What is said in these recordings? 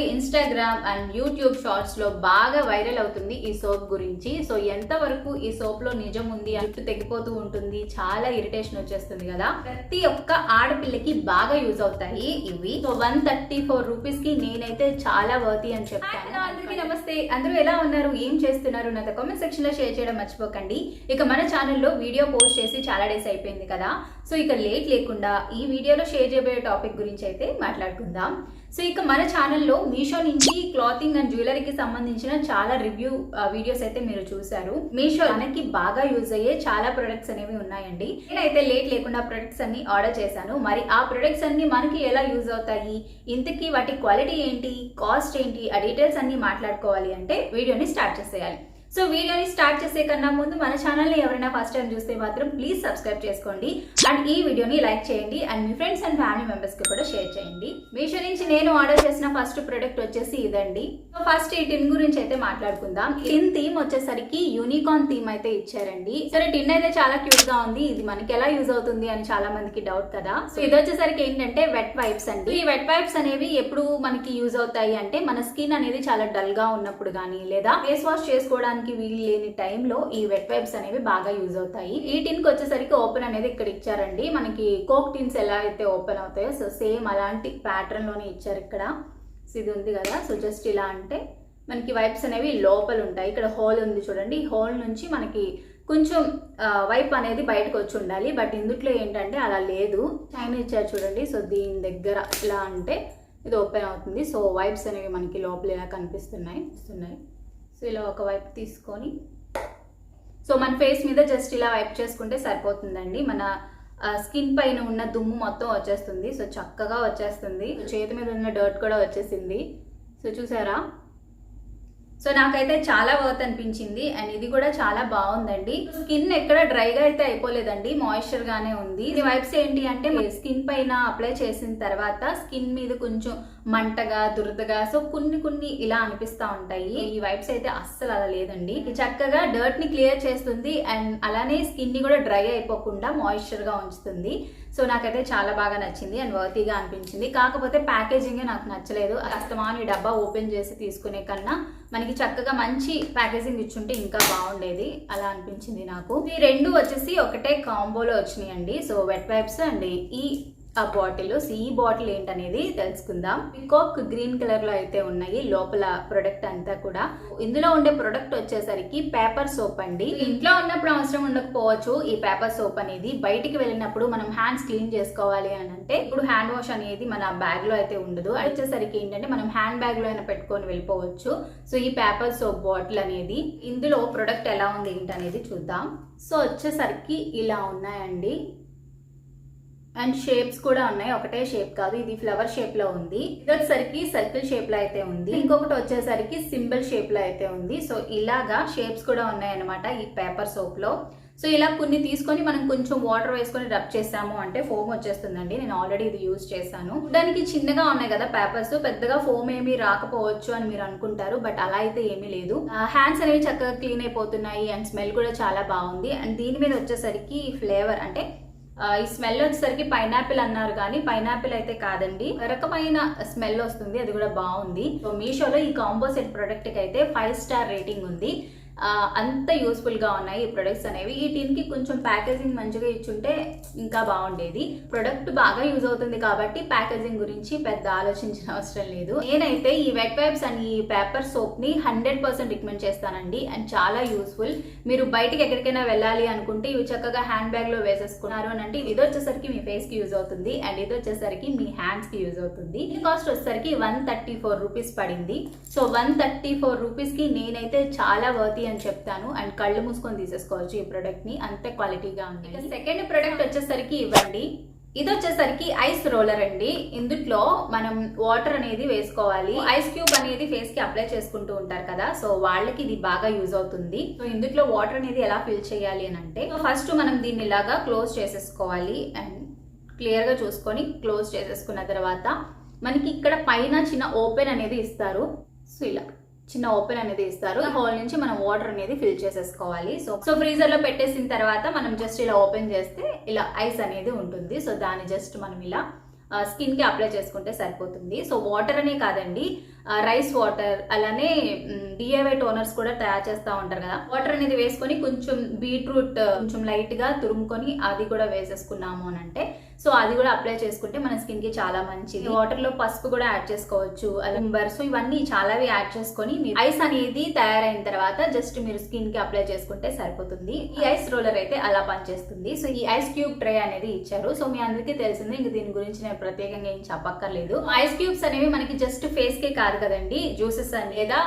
Instagram and YouTube shorts లో బాగా viral అవుతుంది ఈ సోప్ గురించి. సో ఎంత వరకు ఈ సోప్ లో నిజం ఉంది, జుట్టు తెగిపోతూ ఉంటుంది, చాలా ఇరిటేషన్ వచ్చేస్తుంది కదా. ప్రతి ఒక్క ఆడపిల్లకి బాగా యూజ్ అవుతాయి ఇవి. సో 134 రూపీస్ కి నేనైతే చాలా వర్తి అని చెప్తాను. అందరికీ నమస్తే. అందరూ ఎలా ఉన్నారు, ఏం చేస్తున్నారు నాతో కామెంట్ సెక్షన్ లో షేర్ చేయడం మర్చిపోకండి. ఇక మన ఛానల్లో వీడియో పోస్ట్ చేసి చాలా డేస్ అయిపోయింది కదా. సో ఇక లేట్ లేకుండా ఈ వీడియోలో షేర్ చేయబోయే టాపిక్ గురించి అయితే మాట్లాడుకుందాం. సో ఇక మన ఛానల్లో మీషో నుంచి క్లాతింగ్ అండ్ జ్యువెలరీకి సంబంధించిన చాలా రివ్యూ వీడియోస్ అయితే మీరు చూసారు. మీషో మనకి బాగా యూజ్ అయ్యే చాలా ప్రొడక్ట్స్ అనేవి ఉన్నాయండి. నేనైతే లేట్ లేకుండా ప్రొడక్ట్స్ అన్ని ఆర్డర్ చేశాను. మరి ఆ ప్రొడక్ట్స్ అన్ని మనకి ఎలా యూజ్ అవుతాయి, ఇంతకీ వాటి క్వాలిటీ ఏంటి, కాస్ట్ ఏంటి, ఆ డీటెయిల్స్ అన్ని మాట్లాడుకోవాలి అంటే వీడియోని స్టార్ట్ చేసేయాలి. సో వీడియోని స్టార్ట్ చేసే కన్నా ముందు మన ఛానల్ని ఎవరైనా ఫస్ట్ టైం చూస్తే మాత్రం ప్లీజ్ సబ్స్క్రైబ్ చేసుకోండి అండ్ ఈ వీడియోని లైక్ చేయండి and me friends and family మెంబర్స్కి కూడా షేర్ చేయండి. మీషో నుంచి నేను ఆర్డర్ చేసిన ఫస్ట్ ప్రొడక్ట్ వచ్చేసి ఇదండి. సో ఫస్ట్ ఈ టిన్ గురించి అయితే మాట్లాడుకుందాం. టిన్ థీమ్ వచ్చేసరికి యూనికార్న్ థీమ్ అయితే ఇచ్చారండి. సరే, టిన్ అయితే చాలా క్యూట్ గా ఉంది. ఇది మనకి ఎలా యూజ్ అవుతుంది అని చాలా మందికి డౌట్ కదా. సో ఇది వచ్చేసరికి ఏంటంటే వెట్ వైప్స్ అండి. ఈ వెట్ వైప్స్ అనేవి ఎప్పుడు మనకి యూజ్ అవుతాయి అంటే మన స్కిన్ అనేది చాలా డల్ గా ఉన్నప్పుడు కానీ లేదా ఫేస్ వాష్ చేసుకోవడానికి వీలు లేని టైంలో ఈ వెట్ వైప్స్ అనేవి బాగా యూజ్ అవుతాయి. ఈ టిన్ కి వచ్చేసరికి ఓపెన్ అనేది ఇక్కడ ఇచ్చారండి. మనకి కోక్ టిన్స్ ఎలా అయితే ఓపెన్ అవుతాయో సో సేమ్ అలాంటి ప్యాటర్న్ లోనే ఇచ్చారు ఇక్కడ. సో ఇది ఉంది కదా. సో జస్ట్ ఇలా అంటే మనకి వైప్స్ అనేవి లోపల ఉంటాయి. ఇక్కడ హోల్ ఉంది చూడండి. ఈ హోల్ నుంచి మనకి కొంచెం వైప్ అనేది బయటకు వచ్చి ఉండాలి. బట్ ఇందుట్లో ఏంటంటే అలా లేదు. చైన్ ఇచ్చారు చూడండి. సో దీని దగ్గర ఇలా అంటే ఇది ఓపెన్ అవుతుంది. సో వైప్స్ అనేవి మనకి లోపల ఇలా కనిపిస్తున్నాయి. సో ఇలా ఒక వైప్ తీసుకొని సో మన ఫేస్ మీద జస్ట్ ఇలా వైప్ చేసుకుంటే సరిపోతుందండి. మన స్కిన్ పైన ఉన్న దుమ్ము మొత్తం వచ్చేస్తుంది. సో చక్కగా వచ్చేస్తుంది. చేతి మీద ఉన్న డర్ట్ కూడా వచ్చేసింది. సో చూసారా. సో నాకైతే చాలా వర్త్ అనిపించింది అండ్ ఇది కూడా చాలా బాగుందండి. స్కిన్ ఎక్కడ డ్రైగా అయితే అయిపోలేదండి, మాయిశ్చర్ గానే ఉంది. ఈ వైప్స్ ఏంటి అంటే స్కిన్ పైన అప్లై చేసిన తర్వాత స్కిన్ మీద కొంచెం మంటగా దురదగా సో కొన్ని ఇలా అనిపిస్తా ఉంటాయి. ఈ వైప్స్ అయితే అస్సలు అలా లేదండి. చక్కగా డర్ట్ ని క్లియర్ చేస్తుంది అండ్ అలానే స్కిన్ ని కూడా డ్రై అయిపోకుండా మాయిశ్చర్ గా ఉంచుతుంది. సో నాకైతే చాలా బాగా నచ్చింది అండ్ వర్తీగా అనిపించింది. కాకపోతే ప్యాకేజింగ్ నాకు నచ్చలేదు. అస్తమాను డబ్బా ఓపెన్ చేసి తీసుకునే కన్నా మనకి చక్కగా మంచి ప్యాకేజింగ్ ఇచ్చుంటే ఇంకా బాగుండేది అలా అనిపించింది నాకు. ఈ రెండు వచ్చేసి ఒకటే కాంబోలో వచ్చినాయండి. సో వెట్ వైప్స్ అండ్ ఈ బాటిల్. సో ఈ బాటిల్ ఏంటనేది తెలుసుకుందాం. పికాక్ గ్రీన్ కలర్ లో అయితే ఉన్నాయి లోపల ప్రొడక్ట్ అంతా కూడా. ఇందులో ఉండే ప్రొడక్ట్ వచ్చేసరికి పేపర్ సోప్ అండి. ఇంట్లో ఉన్నప్పుడు అవసరం ఉండకపోవచ్చు ఈ పేపర్ సోప్ అనేది. బయటికి వెళ్ళినప్పుడు మనం హ్యాండ్స్ క్లీన్ చేసుకోవాలి అని అంటే ఇప్పుడు హ్యాండ్ వాష్ అనేది మన బ్యాగ్ లో అయితే ఉండదు. అది వచ్చేసరికి ఏంటంటే మనం హ్యాండ్ బ్యాగ్ లో అయినా పెట్టుకొని వెళ్ళిపోవచ్చు. సో ఈ పేపర్ సోప్ బాటిల్ అనేది ఇందులో ప్రొడక్ట్ ఎలా ఉంది ఏంటనేది చూద్దాం. సో వచ్చేసరికి ఇలా ఉన్నాయండి అండ్ షేప్స్ కూడా ఉన్నాయి. ఒకటే షేప్ కాదు, ఇది ఫ్లవర్ షేప్ లో ఉంది. ఇది వచ్చేసరికి సర్కిల్ షేప్ లో అయితే ఉంది. ఇంకొకటి వచ్చేసరికి సింబల్ షేప్ లో అయితే ఉంది. సో ఇలాగా షేప్స్ కూడా ఉన్నాయన్నమాట ఈ పేపర్ సోప్ లో. సో ఇలా కొన్ని తీసుకొని మనం కొంచెం వాటర్ వేసుకొని రబ్ చేసాము అంటే ఫోమ్ వచ్చేస్తుందండి. నేను ఆల్రెడీ ఇది యూజ్ చేశాను. దానికి చిన్నగా ఉన్నాయి కదా పేపర్స్, పెద్దగా ఫోమ్ ఏమీ రాకపోవచ్చు అని మీరు అనుకుంటారు. బట్ అలా అయితే ఏమీ లేదు. హ్యాండ్స్ అనేవి చక్కగా క్లీన్ అయిపోతున్నాయి అండ్ స్మెల్ కూడా చాలా బాగుంది. అండ్ దీని మీద వచ్చేసరికి ఫ్లేవర్ అంటే ఈ స్మెల్ వచ్చేసరికి పైనాపిల్ అన్నారు కానీ పైనాపిల్ అయితే కాదండి, రకమైన స్మెల్ వస్తుంది. అది కూడా బాగుంది. సో మీషోలో ఈ కాంబో సెట్ ప్రొడక్ట్ కి అయితే 5 స్టార్ రేటింగ్ ఉంది. అంత యూస్ఫుల్ గా ఉన్నాయి ఈ ప్రొడక్ట్స్ అనేవి. ఈ టిన్ కి కొంచెం ప్యాకేజింగ్ మంచిగా ఇచ్చుంటే ఇంకా బాగుండేది. ప్రొడక్ట్ బాగా యూజ్ అవుతుంది కాబట్టి ప్యాకేజింగ్ గురించి పెద్ద ఆలోచించిన అవసరం లేదు. నేనైతే ఈ వెట్ వైప్స్ అండ్ ఈ పేపర్ సోప్ ని 100% రికమెండ్ చేస్తానండి అండ్ చాలా యూస్ఫుల్. మీరు బయటకి ఎక్కడికైనా వెళ్ళాలి అనుకుంటే ఇవి చక్కగా హ్యాండ్ బ్యాగ్ లో వేసేసుకున్నారు అని అంటే ఇది వచ్చేసరికి మీ ఫేస్ కి యూజ్ అవుతుంది అండ్ ఇది వచ్చేసరికి మీ హ్యాండ్స్ కి యూజ్ అవుతుంది. ఈ కాస్ట్ వచ్చేసరికి 134 రూపీస్ పడింది. సో 134 రూపీస్ కి నేనైతే చాలా వర్తి అని చెప్తాను అండ్ కళ్ళు మూసుకొని తీసేసుకోవచ్చు ఈ ప్రొడక్ట్ ని, అంతే క్వాలిటీగా ఉంది. సెకండ్ ప్రొడక్ట్ వచ్చేసరికి ఇవ్వండి. ఇది వచ్చేసరికి ఐస్ రోలర్ అండి. ఇందులో మనం వాటర్ అనేది వేసుకోవాలి. ఐస్ క్యూబ్ అనేది ఫేస్ కి అప్లై చేసుకుంటూ ఉంటారు కదా, సో వాళ్ళకి ఇది బాగా యూజ్ అవుతుంది. సో ఇందులో వాటర్ అనేది ఎలా ఫిల్ చేయాలి అని అంటే ఫస్ట్ మనం దీన్ని ఇలాగా క్లోజ్ చేసేసుకోవాలి అండ్ క్లియర్ గా చూసుకొని క్లోజ్ చేసేసుకున్న తర్వాత మనకి ఇక్కడ పైన చిన్న ఓపెన్ అనేది ఇస్తారు. సో ఇలా చిన్న ఓపెన్ అనేది ఇస్తారు. హోల్ నుంచి మనం వాటర్ అనేది ఫిల్ చేసేసుకోవాలి. సో ఫ్రీజర్ లో పెట్టేసిన తర్వాత మనం జస్ట్ ఇలా ఓపెన్ చేస్తే ఇలా ఐస్ అనేది ఉంటుంది. సో దాన్ని జస్ట్ మనం ఇలా స్కిన్ కి అప్లై చేసుకుంటే సరిపోతుంది. సో వాటర్ అనే కాదండి, రైస్ వాటర్, అలానే డిఐవై టోనర్స్ కూడా తయారు చేస్తూ ఉంటారు కదా. వాటర్ అనేది వేసుకొని కొంచెం బీట్రూట్ కొంచెం లైట్గా తురుముకొని అది కూడా వేసేసుకున్నాము అని అంటే సో అది కూడా అప్లై చేసుకుంటే మన స్కిన్ కి చాలా మంచిది. వాటర్ లో పసుపు కూడా యాడ్ చేసుకోవచ్చు, అలంబర్, సో ఇవన్నీ చాలావి యాడ్ చేసుకొని మీ ఐస్ అనేది తయారైన తర్వాత జస్ట్ మీరు స్కిన్ కి అప్లై చేసుకుంటే సరిపోతుంది. ఈ ఐస్ రోలర్ అయితే అలా పనిచేస్తుంది. సో ఈ ఐస్ క్యూబ్ ట్రే అనేది ఇచ్చారు. సో మీ అందరికీ తెలిసింది, ఇంక దీని గురించి నేను ప్రత్యేకంగా ఏం చెప్పక్కర్లేదు. ఐస్ క్యూబ్స్ అనేవి మనకి జస్ట్ ఫేస్ కే కాదు కదండి, జ్యూసెస్ లేదా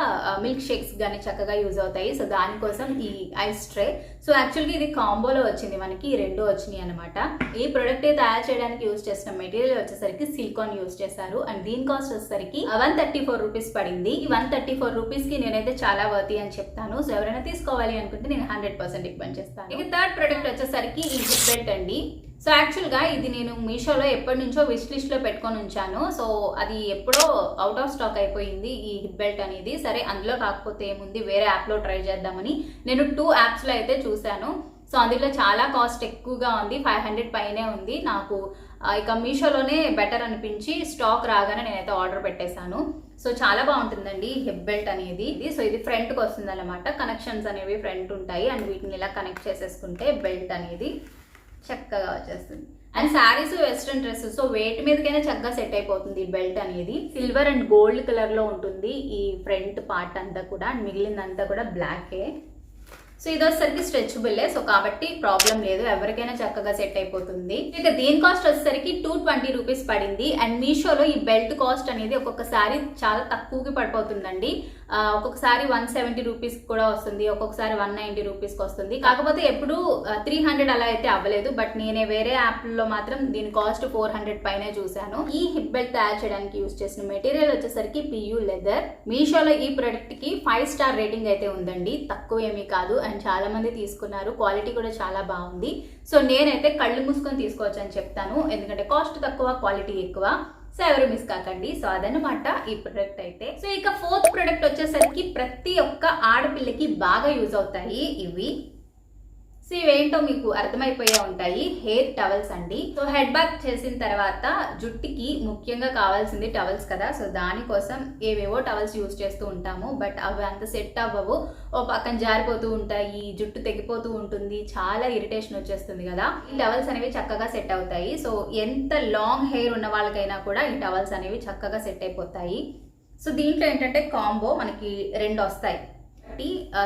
మిల్క్ షేక్స్ గానీ చక్కగా యూజ్ అవుతాయి. సో దానికోసం ఈ ఐస్ ట్రే. సో యాక్చువల్గా ఇది కాంబోలో వచ్చింది, మనకి రెండు వచ్చినాయి అనమాట. ఈ ప్రొడక్ట్ తయారు చేయడానికి యూజ్ చేసిన మెటీరియల్ వచ్చేసరికి సిలికాన్ యూజ్ చేశారు. అండ్ దీని కాస్ట్ వచ్చేసరికి 134 రూపీస్ పడింది. ఈ 134 రూపీస్ కి నేనైతే చాలా వర్తి అని చెప్తాను. సో ఎవరైనా తీసుకోవాలి అనుకుంటే నేను 100% రికమెండ్ చేస్తాను. ఇక థర్డ్ ప్రొడక్ట్ వచ్చేసరికి ఈ హిప్ బెల్ట్ అండి. సో యాక్చువల్గా ఇది నేను మీషోలో ఎప్పటి నుంచో విష్ లిస్ట్ లో పెట్టుకొని ఉంచాను. సో అది ఎప్పుడో అవుట్ ఆఫ్ స్టాక్ అయిపోయింది ఈ హిప్ బెల్ట్ అనేది. సరే అందులో కాకపోతే ఏముంది, వేరే యాప్ లో ట్రై చేద్దామని నేను 2 యాప్స్ లో అయితే చూశాను. సో అందులో చాలా కాస్ట్ ఎక్కువగా ఉంది, 500 పైనే ఉంది. నాకు ఇక మీషోలోనే బెటర్ అనిపించి స్టాక్ రాగానే నేనైతే ఆర్డర్ పెట్టేశాను. సో చాలా బాగుంటుందండి హిప్ బెల్ట్ అనేది. సో ఇది ఫ్రంట్కి వస్తుంది అనమాట, కనెక్షన్స్ అనేవి ఫ్రంట్ ఉంటాయి. అండ్ వీటిని ఇలా కనెక్ట్ చేసేసుకుంటే బెల్ట్ అనేది చక్కగా వచ్చేస్తుంది. And saris, western dresses, so వేటి మీదకైనా చక్కగా సెట్ అయిపోతుంది ఈ బెల్ట్ అనేది. సిల్వర్ అండ్ గోల్డ్ కలర్ లో ఉంటుంది ఈ ఫ్రంట్ పార్ట్ అంతా కూడా, అండ్ మిగిలిందంతా కూడా బ్లాకే. సో ఇది వచ్చేసరికి స్ట్రెచబుల్, సో కాబట్టి ప్రాబ్లం లేదు, ఎవరికైనా చక్కగా సెట్ అయిపోతుంది. ఇక దీని కాస్ట్ వచ్చేసరికి 220 రూపీస్ పడింది. అండ్ మీషోలో ఈ బెల్ట్ కాస్ట్ అనేది ఒక్కొక్కసారి చాలా తక్కువకి పడిపోతుందండి. ఒక్కొక్కసారి 170 రూపీస్ కూడా వస్తుంది, ఒక్కొక్కసారి 190 రూపీస్కి వస్తుంది. కాకపోతే ఎప్పుడు 300 అలా అయితే అవ్వలేదు. బట్ నేనే వేరే యాప్లో మాత్రం దీని కాస్ట్ 400 పైనే చూశాను. ఈ హిప్ బెల్ట్ తయారు చేయడానికి యూజ్ చేసిన మెటీరియల్ వచ్చేసరికి PU లెదర్. మీషోలో ఈ ప్రొడక్ట్ కి 5 స్టార్ రేటింగ్ అయితే ఉందండి, తక్కువ ఏమీ కాదు. అండ్ చాలా మంది తీసుకున్నారు, క్వాలిటీ కూడా చాలా బాగుంది. సో నేనైతే కళ్ళు మూసుకొని తీసుకోవచ్చు అని చెప్తాను, ఎందుకంటే కాస్ట్ తక్కువ, క్వాలిటీ ఎక్కువ. సో ఎవరు మిస్ కాకండి. సో అదనమాట ఈ ప్రొడక్ట్ అయితే. సో ఇక ఫోర్త్ ప్రొడక్ట్ వచ్చేసరికి ప్రతి ఒక్క ఆడపిల్లకి బాగా యూజ్ అవుతాయి ఇవి. సో ఇవేంటో మీకు అర్థమైపోయే ఉంటాయి, హెయిర్ టవల్స్ అండి. సో హెడ్ బాత్ చేసిన తర్వాత జుట్టుకి ముఖ్యంగా కావాల్సింది టవల్స్ కదా. సో దానికోసం ఏవేవో టవల్స్ యూజ్ చేస్తూ ఉంటాము, బట్ అవి అంత సెట్ అవ్వవు. ఓ పక్కన జారిపోతూ ఉంటాయి, జుట్టు తెగిపోతూ ఉంటుంది, చాలా ఇరిటేషన్ వచ్చేస్తుంది కదా. ఈ టవల్స్ అనేవి చక్కగా సెట్ అవుతాయి. సో ఎంత లాంగ్ హెయిర్ ఉన్న వాళ్ళకైనా కూడా ఈ టవల్స్ అనేవి చక్కగా సెట్ అయిపోతాయి. సో దీంట్లో ఏంటంటే కాంబో మనకి 2 వస్తాయి,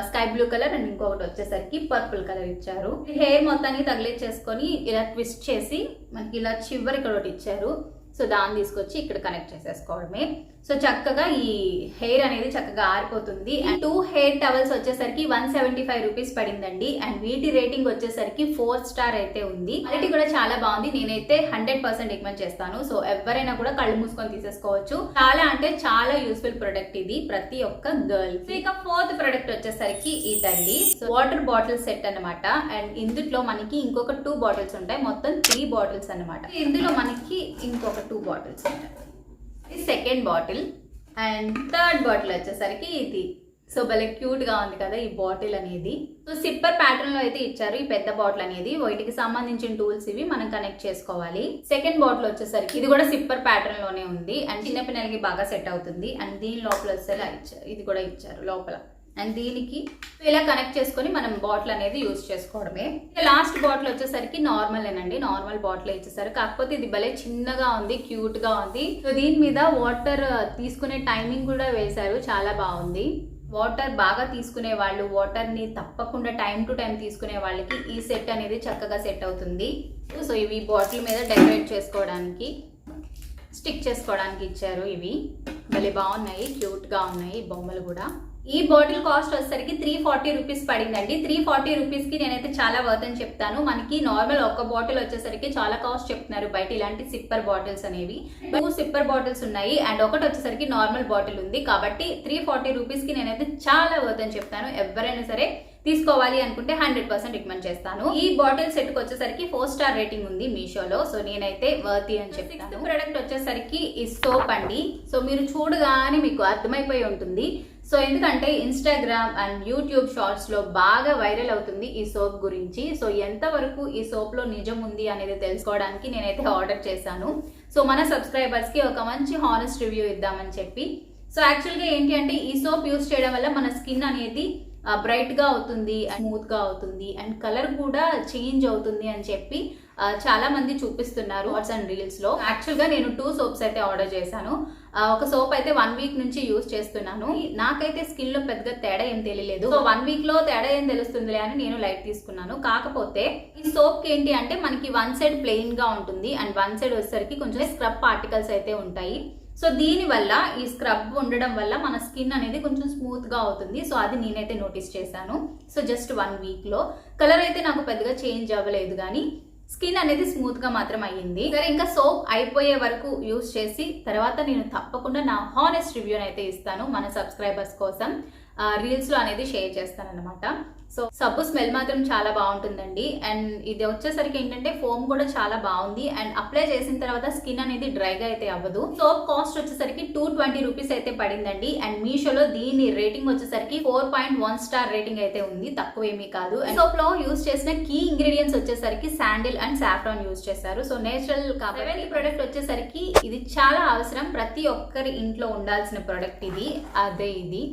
స్కై బ్లూ కలర్ అండ్ ఇంకొకటి వచ్చేసరికి పర్పుల్ కలర్ ఇచ్చారు. హెయిర్ మొత్తానికి తగిలించేసుకొని ఇలా ట్విస్ట్ చేసి మనకి ఇలా చివరి ఇక్కడ ఒకటి ఇచ్చారు. సో దాన్ని తీసుకొచ్చి ఇక్కడ కనెక్ట్ చేసేసుకోవడమే. సో చక్కగా ఈ హెయిర్ అనేది చక్కగా ఆరిపోతుంది. అండ్ 2 హెయిర్ టవల్స్ వచ్చేసరికి 175 రూపీస్ పడిందండి. అండ్ వీటి రేటింగ్ వచ్చేసరికి 4 స్టార్ అయితే ఉంది. క్వాలిటీ కూడా చాలా బాగుంది, నేనైతే 100% రికమెండ్ చేస్తాను. సో ఎవరైనా కూడా కళ్ళు మూసుకొని తీసేసుకోవచ్చు. చాలా అంటే చాలా యూస్ఫుల్ ప్రొడక్ట్ ఇది ప్రతి ఒక్క గర్ల్. సో ఇక 4th ప్రొడక్ట్ వచ్చేసరికి ఇదండి. సో వాటర్ బాటిల్ సెట్ అనమాట. అండ్ ఇందులో మనకి ఇంకొక 2 బాటిల్స్ ఉంటాయి, మొత్తం 3 బాటిల్స్ అనమాట. ఇందులో మనకి ఇంకొక 2 బాటిల్స్ ఉంటాయి. Second bottle and third bottle వచ్చేసరికి ఇది. సో భలే క్యూట్ గా ఉంది కదా ఈ బాటిల్ అనేది. సో సిప్పర్ ప్యాటర్న్ లో అయితే ఇచ్చారు ఈ పెద్ద బాటిల్ అనేది. వీటికి సంబంధించిన టూల్స్ ఇవి మనం కనెక్ట్ చేసుకోవాలి. సెకండ్ బాటిల్ వచ్చేసరికి ఇది కూడా సిప్పర్ ప్యాటర్న్ లోనే ఉంది అండ్ చిన్న పిల్లలకి బాగా సెట్ అవుతుంది. అండ్ దీని లోపల వచ్చేలా ఇచ్చారు, ఇది కూడా ఇచ్చారు లోపల. అండ్ దీనికి ఇలా కనెక్ట్ చేసుకొని మనం బాటిల్ అనేది యూజ్ చేసుకోవడమే. లాస్ట్ బాటిల్ వచ్చేసరికి నార్మలేనండి, నార్మల్ బాటిల్ ఇచ్చేసారు. కాకపోతే ఇది భలే చిన్నగా ఉంది, క్యూట్ గా ఉంది. సో దీని మీద వాటర్ తీసుకునే టైమింగ్ కూడా వేశారు, చాలా బాగుంది. వాటర్ బాగా తీసుకునే వాళ్ళు, వాటర్ ని తప్పకుండా టైం టు టైం తీసుకునే వాళ్ళకి ఈ సెట్ అనేది చక్కగా సెట్ అవుతుంది. సో ఇవి బాటిల్ మీద డెకరేట్ చేసుకోవడానికి, స్టిక్ చేసుకోవడానికి ఇచ్చారు. ఇవి భలే బాగున్నాయి, క్యూట్ గా ఉన్నాయి బొమ్మలు కూడా. ఈ బాటిల్ కాస్ట్ వచ్చేసరికి 340 రూపీస్ పడిందండి. 340 రూపీస్ కి నేనైతే చాలా వర్త్ అని చెప్తాను. మనకి నార్మల్ ఒక బాటిల్ వచ్చేసరికి చాలా కాస్ట్ చెప్తున్నారు బయట ఇలాంటి సిప్పర్ బాటిల్స్ అనేవి. 2 సిప్పర్ బాటిల్స్ ఉన్నాయి అండ్ ఒకటి వచ్చేసరికి నార్మల్ బాటిల్ ఉంది. కాబట్టి 340 రూపీస్ కి నేనైతే చాలా వర్త్ అని చెప్తాను. ఎవరైనా సరే తీసుకోవాలి అనుకుంటే 100% రికమెండ్ చేస్తాను. ఈ బాటిల్ సెట్ కి వచ్చేసరికి 4 స్టార్ రేటింగ్ ఉంది మీషోలో. సో నేనైతే వర్తీ అని చెప్తాను. ప్రొడక్ట్ వచ్చేసరికి ఈ సోప్ అండి. సో మీరు చూడగానే మీకు అర్థమైపోయి ఉంటుంది. సో ఎందుకంటే ఇన్స్టాగ్రామ్ అండ్ యూట్యూబ్ షార్ట్స్ లో బాగా వైరల్ అవుతుంది ఈ సోప్ గురించి. సో ఎంతవరకు ఈ సోప్ లో నిజం ఉంది అనేది తెలుసుకోవడానికి నేనైతే ఆర్డర్ చేశాను. సో మన సబ్స్క్రైబర్స్ కి ఒక మంచి హానెస్ట్ రివ్యూ ఇద్దామని చెప్పి. సో యాక్చువల్గా ఏంటి అంటే ఈ సోప్ యూస్ చేయడం వల్ల మన స్కిన్ అనేది బ్రైట్ గా అవుతుంది, స్మూత్ గా అవుతుంది, అండ్ కలర్ కూడా చేంజ్ అవుతుంది అని చెప్పి చాలా మంది చూపిస్తున్నారు వాట్స్ అండ్ రీల్స్ లో. యాక్చువల్ గా నేను 2 సోప్స్ అయితే ఆర్డర్ చేశాను. ఒక సోప్ అయితే 1 వీక్ నుంచి యూస్ చేస్తున్నాను. నాకైతే స్కిన్ లో పెద్దగా తేడా ఏం తెలియలేదు. సో 1 వీక్ లో తేడా ఏం తెలుస్తుందిలే అని నేను లైట్ తీసుకున్నాను. కాకపోతే ఈ సోప్ కి ఏంటి అంటే మనకి 1 సైడ్ ప్లెయిన్ గా ఉంటుంది అండ్ 1 సైడ్ వచ్చేసరికి కొంచెం స్క్రబ్ పార్టికల్స్ అయితే ఉంటాయి. సో దీని వల్ల ఈ స్క్రబ్ ఉండడం వల్ల మన స్కిన్ అనేది కొంచెం స్మూత్ గా అవుతుంది. సో అది నేనైతే నోటీస్ చేశాను. సో జస్ట్ 1 వీక్ లో కలర్ అయితే నాకు పెద్దగా చేంజ్ అవ్వలేదు, కానీ స్కిన్ అనేది స్మూత్ గా మాత్రం అయ్యింది. సరే, ఇంకా సోప్ అయిపోయే వరకు యూస్ చేసి తర్వాత నేను తప్పకుండా నా హానెస్ట్ రివ్యూ అయితే ఇస్తాను మన సబ్స్క్రైబర్స్ కోసం. రీల్స్ లో అనేది షేర్ చేస్తాను అనమాట. సో సబ్బు స్మెల్ మాత్రం చాలా బాగుంటుందండి. అండ్ ఇది వచ్చేసరికి ఏంటంటే ఫోమ్ కూడా చాలా బాగుంది. అండ్ అప్లై చేసిన తర్వాత స్కిన్ అనేది డ్రైగా అయితే అవ్వదు. సోప్ కాస్ట్ వచ్చేసరికి 220 రూపీస్ అయితే పడిందండి. అండ్ మీషోలో దీని రేటింగ్ వచ్చేసరికి 4.1 స్టార్ రేటింగ్ అయితే ఉంది, తక్కువ ఏమీ కాదు. సోప్ లో యూస్ చేసిన కీ ఇంగ్రీడియంట్స్ వచ్చేసరికి శాండిల్ అండ్ సాఫ్రాన్ యూస్ చేశారు. సో నేచురల్ కాబట్టి ఈ ప్రొడక్ట్ వచ్చేసరికి ఇది చాలా అవసరం, ప్రతి ఒక్కరి ఇంట్లో ఉండాల్సిన ప్రొడక్ట్ ఇది. అదే ఇది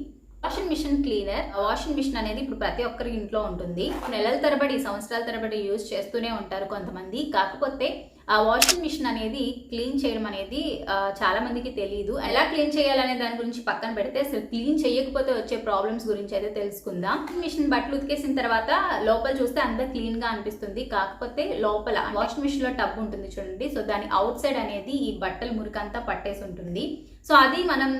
washing machine cleaner. Washing machine అనేది ఇప్పుడు ప్రతి ఒక్కరి ఇంట్లో ఉంటుంది. నెలల తరబడి, సంవత్సరాల తరబడి యూజ్ చేస్తూనే ఉంటారు కొంతమంది. కాకపోతే ఆ వాషింగ్ మిషన్ అనేది క్లీన్ చేయడం అనేది చాలా మందికి తెలియదు. ఎలా క్లీన్ చేయాలనే దాని గురించి పక్కన పెడితే అసలు క్లీన్ చేయకపోతే వచ్చే ప్రాబ్లమ్స్ గురించి అయితే తెలుసుకుందాం. వాషింగ్ మిషన్ బట్టలు ఉతికేసిన తర్వాత లోపల చూస్తే అంతా క్లీన్ గా అనిపిస్తుంది. కాకపోతే లోపల వాషింగ్ మిషన్ లో టబ్ ఉంటుంది చూడండి, సో దాని అవుట్ సైడ్ అనేది ఈ బట్టలు మురికంతా పట్టేసి ఉంటుంది. సో అది మనం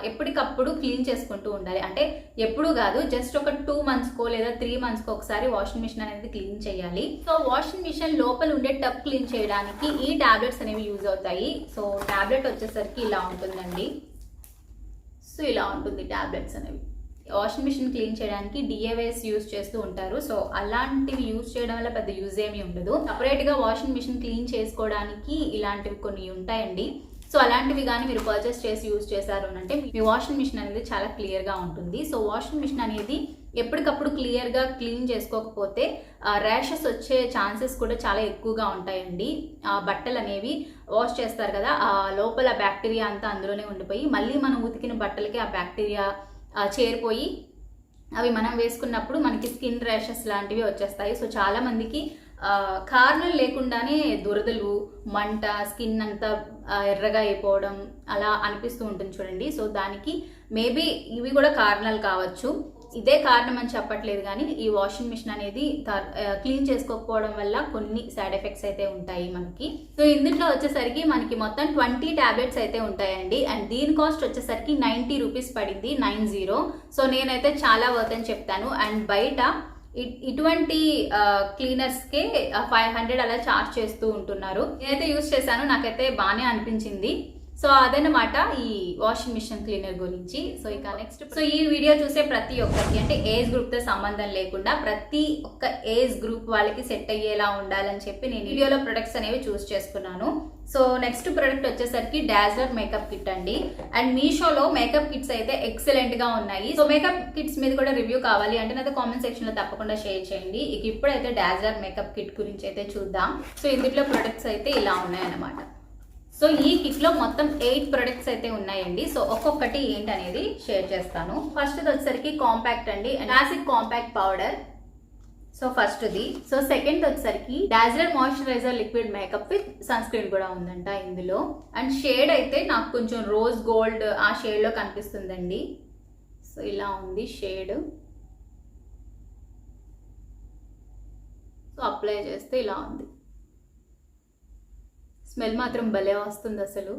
ఎప్పటికప్పుడు క్లీన్ చేసుకుంటూ ఉండాలి. అంటే ఎప్పుడు కాదు, జస్ట్ ఒక 2 మంత్స్కో లేదా 3 మంత్స్కో ఒకసారి వాషింగ్ మిషన్ అనేది క్లీన్ చేయాలి. సో వాషింగ్ మిషన్ లోపల ఉండే టబ్ క్లీన్ చేయడానికి ఈ టాబ్లెట్స్ అనేవి యూజ్ అవుతాయి. సో టాబ్లెట్ వచ్చేసరికి ఇలా ఉంటుందండి. సో ఇలా ఉంటుంది టాబ్లెట్స్ అనేవి. వాషింగ్ మిషన్ క్లీన్ చేయడానికి డిఏవైస్ యూజ్ చేస్తూ ఉంటారు. సో అలాంటివి యూజ్ చేయడం వల్ల పెద్ద యూజ్ ఏమీ ఉండదు. సపరేట్ గా వాషింగ్ మిషన్ క్లీన్ చేసుకోవడానికి ఇలాంటివి కొన్ని ఉంటాయండి. సో అలాంటివి కానీ మీరు పర్చేస్ చేసి యూజ్ చేశారు అంటే మీ వాషింగ్ మిషన్ అనేది చాలా క్లియర్గా ఉంటుంది. సో వాషింగ్ మిషన్ అనేది ఎప్పటికప్పుడు క్లియర్గా క్లీన్ చేసుకోకపోతే ర్యాషెస్ వచ్చే ఛాన్సెస్ కూడా చాలా ఎక్కువగా ఉంటాయండి. బట్టలు అనేవి వాష్ చేస్తారు కదా, ఆ లోపల బ్యాక్టీరియా అంతా అందులోనే ఉండిపోయి మళ్ళీ మనం ఉతికిన బట్టలకి ఆ బ్యాక్టీరియా చేరిపోయి అవి మనం వేసుకున్నప్పుడు మనకి స్కిన్ ర్యాషెస్ లాంటివి వచ్చేస్తాయి. సో చాలా మందికి కారణం లేకుండానే దురదలు, మంట, స్కిన్ అంతా ఎర్రగా అయిపోవడం అలా అనిపిస్తూ ఉంటుంది చూడండి. సో దానికి మేబీ ఇవి కూడా కారణాలు కావచ్చు. ఇదే కారణం అని చెప్పట్లేదు, కానీ ఈ వాషింగ్ మిషన్ అనేది క్లీన్ చేసుకోకపోవడం వల్ల కొన్ని సైడ్ ఎఫెక్ట్స్ అయితే ఉంటాయి మనకి. సో ఇందులో వచ్చేసరికి మనకి మొత్తం 20 టాబ్లెట్స్ అయితే ఉంటాయండి. అండ్ దీని కాస్ట్ వచ్చేసరికి 90 రూపీస్ పడింది, 90. సో నేనైతే చాలా వర్త్ అని చెప్తాను. అండ్ బయట ఇటువంటి క్లీనర్స్కే 500 అలా చార్జ్ చేస్తూ ఉంటున్నారు. నేనైతే యూజ్ చేశాను, నాకైతే బాగానే అనిపించింది. సో అదనమాట ఈ వాషింగ్ మిషన్ క్లీనర్ గురించి. సో ఇక నెక్స్ట్, సో ఈ వీడియో చూసే ప్రతి ఒక్కరికి అంటే ఏజ్ గ్రూప్ తో సంబంధం లేకుండా ప్రతి ఒక్క ఏజ్ గ్రూప్ వాళ్ళకి సెట్ అయ్యేలా ఉండాలని చెప్పి నేను వీడియోలో ప్రొడక్ట్స్ అనేవి చూస్ చేసుకున్నాను. సో నెక్స్ట్ ప్రొడక్ట్ వచ్చేసరికి డాజ్లర్ మేకప్ కిట్ అండి. అండ్ మీషోలో మేకప్ కిట్స్ అయితే ఎక్సలెంట్ గా ఉన్నాయి. సో మేకప్ కిట్స్ మీద కూడా రివ్యూ కావాలి అంటే నాతో కామెంట్ సెక్షన్ లో తప్పకుండా షేర్ చేయండి. ఇక ఇప్పుడైతే డాజ్లర్ మేకప్ కిట్ గురించి అయితే చూద్దాం. సో ఇందులో ప్రొడక్ట్స్ అయితే ఇలా ఉన్నాయన్నమాట. సో ఈ కిట్ లో మొత్తం 8 ప్రొడక్ట్స్ అయితే ఉన్నాయండి. సో ఒక్కొక్కటి ఏంటనేది షేర్ చేస్తాను. ఫస్ట్ వచ్చేసరికి కాంపాక్ట్ అండి, క్లాసిక్ కాంపాక్ట్ పౌడర్. సో ఫస్ట్ది. సో సెకండ్ వచ్చేసరికి dazzler moisturiser liquid makeup with sunscreen కూడా ఉందంట ఇందులో. అండ్ షేడ్ అయితే నాకు కొంచెం రోజ్ గోల్డ్ ఆ షేడ్ లో కనిపిస్తుందండి. సో ఇలా ఉంది షేడ్. సో అప్లై చేస్తే ఇలా ఉంది. స్మెల్ మాత్రం భలే వస్తుంది అసలు.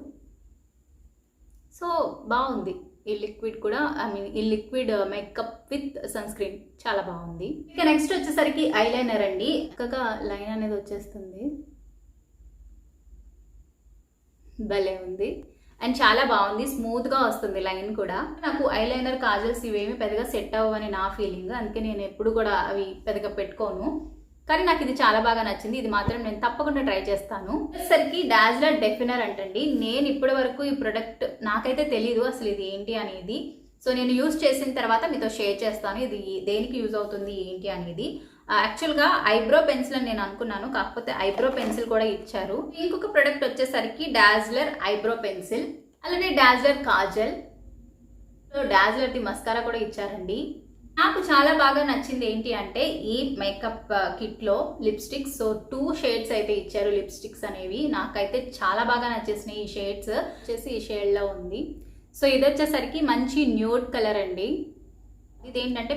సో బాగుంది ఈ లిక్విడ్ కూడా, ఈ liquid makeup with sunscreen చాలా బాగుంది. ఇక నెక్స్ట్ వచ్చేసరికి ఐలైనర్ అండి. చక్కగా లైన్ అనేది వచ్చేస్తుంది, భలే ఉంది. అండ్ చాలా బాగుంది, స్మూత్ గా వస్తుంది లైన్ కూడా. నాకు ఐలైనర్, కాజల్స్ ఇవేమి పెద్దగా సెట్ అవ్వని నా ఫీలింగ్, అందుకే నేను ఎప్పుడు కూడా అవి పెద్దగా పెట్టుకోను. కానీ నాకు ఇది చాలా బాగా నచ్చింది, ఇది మాత్రం నేను తప్పకుండా ట్రై చేస్తాను. వచ్చేసరికి డాజ్లర్ డెఫినర్ అంటండి. నేను ఇప్పటి వరకు ఈ ప్రొడక్ట్ నాకైతే తెలీదు అసలు ఇది ఏంటి అనేది. సో నేను యూజ్ చేసిన తర్వాత మీతో షేర్ చేస్తాను ఇది దేనికి యూజ్ అవుతుంది ఏంటి అనేది. యాక్చువల్గా ఐబ్రో పెన్సిల్ అని నేను అనుకున్నాను, కాకపోతే ఐబ్రో పెన్సిల్ కూడా ఇచ్చారు. ఇంకొక ప్రొడక్ట్ వచ్చేసరికి డాజ్లర్ ఐబ్రో పెన్సిల్, అలానే dazzler Kajal, dazzler the mascara కూడా ఇచ్చారండి. నాకు చాలా బాగా నచ్చింది ఏంటి అంటే ఈ మేకప్ కిట్లో లిప్స్టిక్స్. సో 2 షేడ్స్ అయితే ఇచ్చారు లిప్స్టిక్స్ అనేవి. నాకైతే చాలా బాగా నచ్చేసినాయి ఈ షేడ్స్. వచ్చేసి ఈ షేడ్లో ఉంది. సో ఇది వచ్చేసరికి మంచి న్యూడ్ కలర్ అండి. ఇదేంటంటే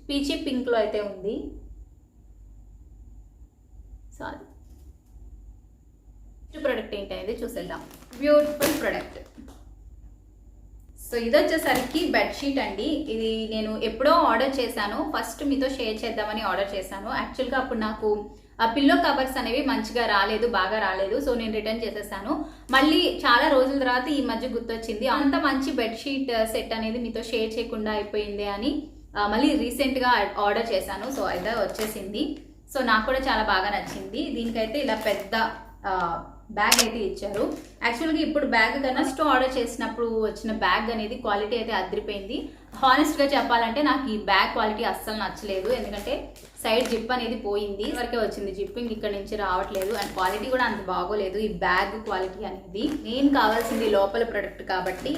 పీచీ పింక్లో అయితే ఉంది. సో అది ప్రోడక్ట్ ఏంటి అనేది చూసేద్దాం. Beautiful product. సో ఇది వచ్చేసరికి బెడ్షీట్ అండి. ఇది నేను ఎప్పుడో ఆర్డర్ చేశాను. ఫస్ట్ మీతో షేర్ చేద్దామని ఆర్డర్ చేశాను. యాక్చువల్గా అప్పుడు నాకు ఆ పిల్లో కవర్స్ అనేవి మంచిగా రాలేదు, బాగా రాలేదు. సో నేను రిటర్న్ చేసేసాను. మళ్ళీ చాలా రోజుల తర్వాత ఈ మధ్య గుర్తొచ్చింది, అంత మంచి బెడ్షీట్ సెట్ అనేది మీతో షేర్ చేయకుండా అయిపోయింది అని మళ్ళీ రీసెంట్గా ఆర్డర్ చేశాను. సో అయితే వచ్చేసింది. సో నాకు కూడా చాలా బాగా నచ్చింది. దీనికైతే ఇలా పెద్ద బ్యాగ్ అయితే ఇచ్చారు. యాక్చువల్గా ఇప్పుడు బ్యాగ్ కన్నా ఫస్ట్ ఆర్డర్ చేసినప్పుడు వచ్చిన బ్యాగ్ అనేది క్వాలిటీ అయితే అదిరిపోయింది. హానెస్ట్గా చెప్పాలంటే నాకు ఈ బ్యాగ్ క్వాలిటీ అస్సలు నచ్చలేదు. ఎందుకంటే సైడ్ జిప్ అనేది పోయింది, వరకే వచ్చింది జిప్పింగ్, ఇక్కడ నుంచి రావట్లేదు. అండ్ క్వాలిటీ కూడా అంత బాగోలేదు ఈ బ్యాగ్ క్వాలిటీ అనేది. నేను కావాల్సింది లోపల ప్రొడక్ట్ కాబట్టి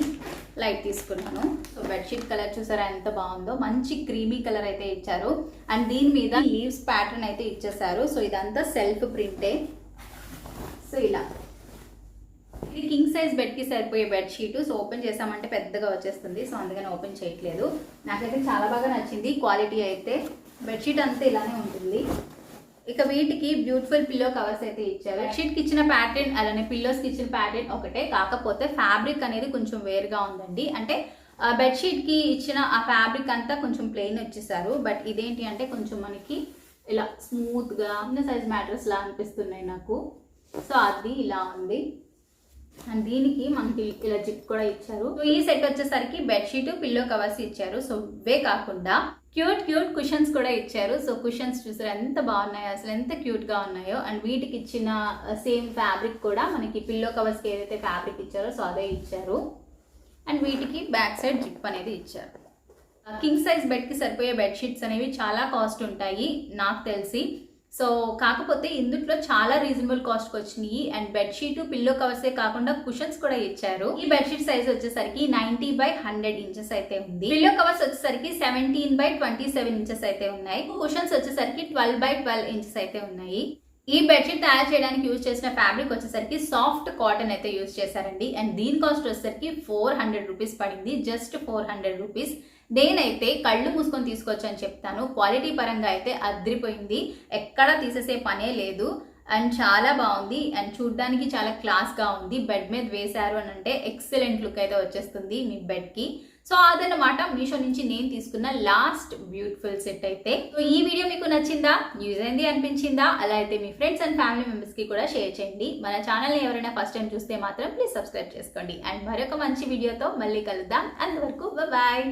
లైట్ తీసుకున్నాను. సో బెడ్షీట్ కలర్ చూసారా ఎంత బాగుందో, మంచి క్రీమీ కలర్ అయితే ఇచ్చారు. అండ్ దీని మీద లీవ్స్ ప్యాటర్న్ అయితే ఇచ్చేసారు. సో ఇదంతా సెల్ఫ్ ప్రింటే. సో ఇలా ఇది కింగ్ సైజ్ బెడ్కి సరిపోయే బెడ్షీట్. సో ఓపెన్ చేసామంటే పెద్దగా వచ్చేస్తుంది. సో అందుకని ఓపెన్ చేయట్లేదు. నాకైతే చాలా బాగా నచ్చింది క్వాలిటీ అయితే. బెడ్షీట్ అంతా ఇలానే ఉంటుంది. ఇక వీటికి బ్యూటిఫుల్ పిల్లో కవర్స్ అయితే ఇచ్చారు. బెడ్షీట్కి ఇచ్చిన ప్యాటర్న్ అలానే పిల్లోస్కి ఇచ్చిన ప్యాటర్న్ ఒకటే, కాకపోతే ఫ్యాబ్రిక్ అనేది కొంచెం వేరుగా ఉందండి. అంటే బెడ్షీట్కి ఇచ్చిన ఆ ఫ్యాబ్రిక్ అంతా కొంచెం ప్లెయిన్ వచ్చేసారు. బట్ ఇదేంటి అంటే కొంచెం మనకి ఇలా స్మూత్గా చిన్న సైజ్ మ్యాట్రెస్ లా అనిపిస్తున్నాయి నాకు. సో అది ఇలా ఉంది. అండ్ దీనికి మనకి ఇలా జిప్ కూడా ఇచ్చారు. సో ఈ సెట్ వచ్చేసరికి బెడ్షీట్, పిల్లో కవర్స్ ఇచ్చారు. సో ఇవే కాకుండా క్యూట్ కుషన్స్ కూడా ఇచ్చారు. సో కుషన్స్ చూసారు ఎంత బాగున్నాయో, అసలు ఎంత క్యూట్ గా ఉన్నాయో. అండ్ వీటికి ఇచ్చిన సేమ్ ఫ్యాబ్రిక్ కూడా మనకి పిల్లో కవర్స్కి ఏదైతే ఫ్యాబ్రిక్ ఇచ్చారో సో అదే ఇచ్చారు. అండ్ వీటికి బ్యాక్ సైడ్ జిప్ అనేది ఇచ్చారు. కింగ్ సైజ్ బెడ్కి సరిపోయే బెడ్షీట్స్ అనేవి చాలా కాస్ట్ ఉంటాయి నాకు తెలిసి. సో కాకపోతే ఇందులో చాలా రీజనబుల్ కాస్ట్కి వచ్చినాయి. అండ్ బెడ్షీట్, పిల్లో కవర్సే కాకుండా కుషన్స్ కూడా ఇచ్చారు. ఈ బెడ్షీట్ సైజ్ వచ్చేసరికి 90/100 ఇంచెస్ అయితే ఉంది. పిల్లో కవర్స్ వచ్చేసరికి 17/27 ఇంచెస్ అయితే ఉన్నాయి. కుషన్స్ వచ్చేసరికి 12/12 ఇంచెస్ అయితే ఉన్నాయి. ఈ బెడ్షీట్ తయారు చేయడానికి యూజ్ చేసిన ఫ్యాబ్రిక్ వచ్చేసరికి సాఫ్ట్ కాటన్ అయితే యూజ్ చేశారండి. అండ్ దీని కాస్ట్ వచ్చేసరికి 400 రూపీస్ పడింది. Just 400 rupees. నేనైతే కళ్ళు మూసుకొని తీసుకోవచ్చు అని చెప్తాను. క్వాలిటీ పరంగా అయితే అదిరిపోయింది, ఎక్కడా తీసేసే పనే లేదు. అండ్ చాలా బాగుంది. అండ్ చూడ్డానికి చాలా క్లాస్గా ఉంది. బెడ్ మీద వేశారు అని అంటే ఎక్సలెంట్ లుక్ అయితే వచ్చేస్తుంది మీ బెడ్కి. సో అదన్నమాట మీషో నుంచి నేను తీసుకున్న లాస్ట్ బ్యూటిఫుల్ సెట్ అయితే. సో ఈ వీడియో మీకు నచ్చిందా, యూజ్ అయింది అనిపించిందా? అలా అయితే మీ ఫ్రెండ్స్ అండ్ ఫ్యామిలీ మెంబర్స్కి కూడా షేర్ చేయండి. మన ఛానల్ని ఎవరైనా ఫస్ట్ టైం చూస్తే మాత్రం ప్లీజ్ సబ్స్క్రైబ్ చేసుకోండి. అండ్ మరొక మంచి వీడియోతో మళ్ళీ కలుద్దాం. అంతవరకు బాయ్.